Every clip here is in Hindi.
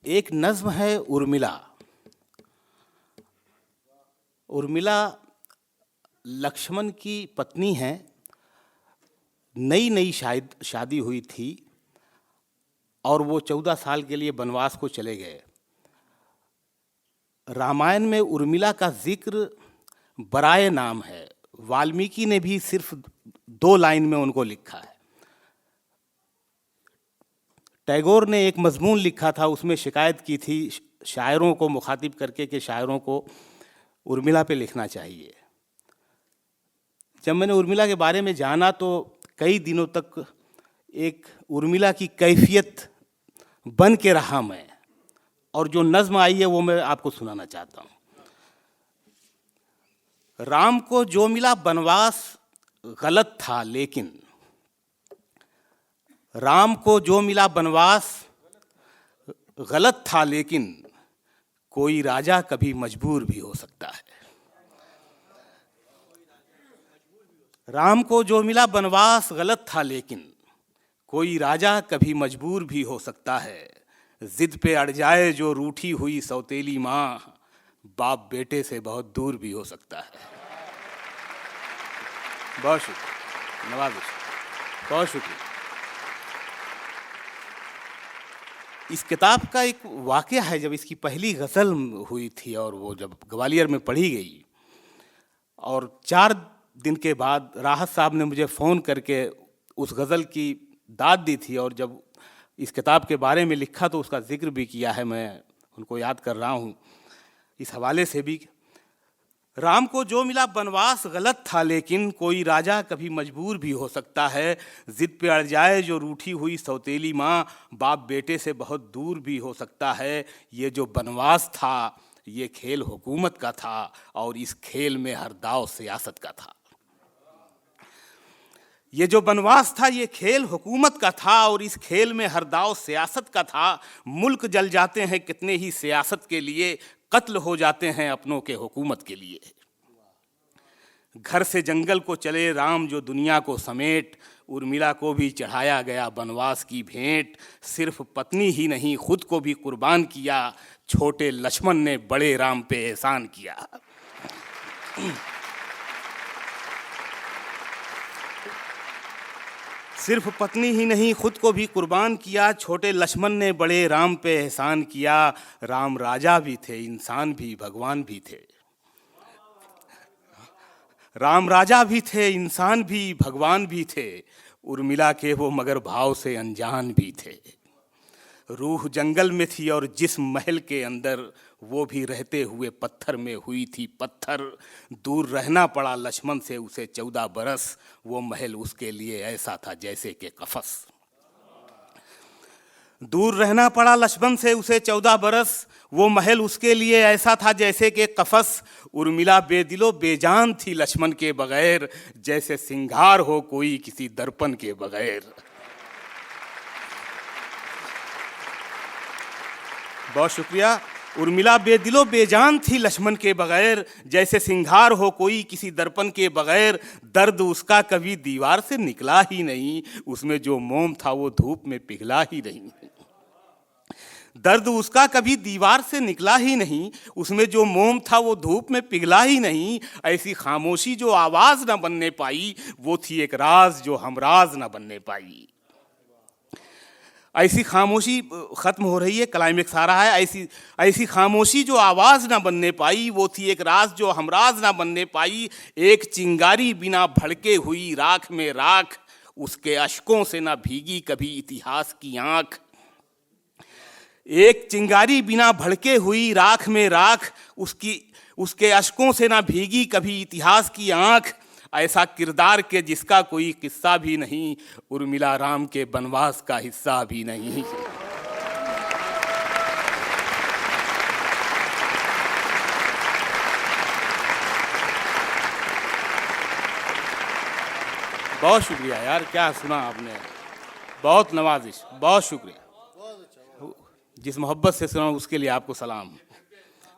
एक नज्म है उर्मिला। उर्मिला लक्ष्मण की पत्नी है। नई नई शायद शादी हुई थी और वो 14 साल के लिए वनवास को चले गए। रामायण में उर्मिला का जिक्र बराए नाम है। वाल्मीकि ने भी सिर्फ 2 लाइन में उनको लिखा है। टैगोर ने एक मजमून लिखा था, उसमें शिकायत की थी शायरों को मुखातिब करके कि शायरों को उर्मिला पे लिखना चाहिए। जब मैंने उर्मिला के बारे में जाना तो कई दिनों तक एक उर्मिला की कैफियत बन के रहा मैं, और जो नज्म आई है वो मैं आपको सुनाना चाहता हूँ। राम को जो मिला बनवास गलत था लेकिन, राम को जो मिला बनवास गलत था लेकिन कोई राजा कभी मजबूर भी हो सकता है। राम को जो मिला बनवास गलत था लेकिन कोई राजा कभी मजबूर भी हो सकता है। जिद पे अड़ जाए जो रूठी हुई सौतेली माँ, बाप बेटे से बहुत दूर भी हो सकता है। बहुत शुक्रिया नवाज़, बहुत शुक्रिया। इस किताब का एक वाक़या है, जब इसकी पहली गज़ल हुई थी और वो जब ग्वालियर में पढ़ी गई और 4 दिन के बाद राहत साहब ने मुझे फ़ोन करके उस गज़ल की दाद दी थी, और जब इस किताब के बारे में लिखा तो उसका जिक्र भी किया है। मैं उनको याद कर रहा हूँ इस हवाले से भी। राम को जो मिला बनवास गलत था लेकिन कोई राजा कभी मजबूर भी हो सकता है। जिद पे अड़ जाए जो रूठी हुई सौतेली माँ, बाप बेटे से बहुत दूर भी हो सकता है। ये जो बनवास था ये खेल हुकूमत का था और इस खेल में हर दाव सियासत का था। ये जो बनवास था ये खेल हुकूमत का था और इस खेल में हर दाव सियासत का था। मुल्क जल जाते हैं कितने ही सियासत के लिए, कत्ल हो जाते हैं अपनों के हुकूमत के लिए। घर से जंगल को चले राम जो दुनिया को समेट, उर्मिला को भी चढ़ाया गया बनवास की भेंट। सिर्फ पत्नी ही नहीं खुद को भी कुर्बान किया, छोटे लक्ष्मण ने बड़े राम पे एहसान किया। सिर्फ पत्नी ही नहीं खुद को भी कुर्बान किया, छोटे लक्ष्मण ने बड़े राम पे एहसान किया। राम राजा भी थे इंसान भी भगवान भी थे। राम राजा भी थे इंसान भी भगवान भी थे। उर्मिला के वो मगर भाव से अनजान भी थे। रूह जंगल में थी और जिस महल के अंदर, वो भी रहते हुए पत्थर में हुई थी पत्थर। दूर रहना पड़ा लक्ष्मण से उसे 14 बरस, वो महल उसके लिए ऐसा था जैसे कि कफस। दूर रहना पड़ा लक्ष्मण से उसे 14 बरस, वो महल उसके लिए ऐसा था जैसे कि कफस। उर्मिला बेदिलो बेजान थी लक्ष्मण के बगैर, जैसे सिंगार हो कोई किसी दर्पण के बगैर। बहुत शुक्रिया। उर्मिला बेदिलो बेजान थी लक्ष्मण के बगैर, जैसे सिंगार हो कोई किसी दर्पण के बगैर। दर्द उसका कभी दीवार से निकला ही नहीं, उसमें जो मोम था वो धूप में पिघला ही नहीं। दर्द उसका कभी दीवार से निकला ही नहीं, उसमें जो मोम था वो धूप में पिघला ही नहीं। ऐसी खामोशी जो आवाज न बनने पाई, वो थी एक राज जो हमराज न बनने पाई। ऐसी खामोशी खत्म हो रही है, क्लाइमेक्स आ रहा है। ऐसी खामोशी जो आवाज ना बनने पाई, वो थी एक राज जो हमराज ना बनने पाई। एक चिंगारी बिना भड़के हुई राख में राख, उसके अश्कों से ना भीगी कभी इतिहास की आंख। एक चिंगारी बिना भड़के हुई राख में राख, उसके अश्कों से ना भीगी कभी इतिहास की आंख। ऐसा किरदार के जिसका कोई किस्सा भी नहीं, उर्मिला राम के बनवास का हिस्सा भी नहीं। बहुत शुक्रिया यार, क्या सुना आपने, बहुत नवाजिश, बहुत शुक्रिया। जिस मोहब्बत से सुना उसके लिए आपको सलाम।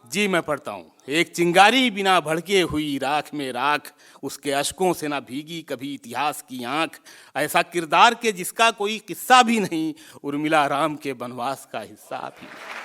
जी मैं पढ़ता हूँ। एक चिंगारी बिना भड़के हुई राख में राख, उसके अश्कों से ना भीगी कभी इतिहास की आंख। ऐसा किरदार के जिसका कोई किस्सा भी नहीं, उर्मिला राम के बनवास का हिस्सा भी नहीं।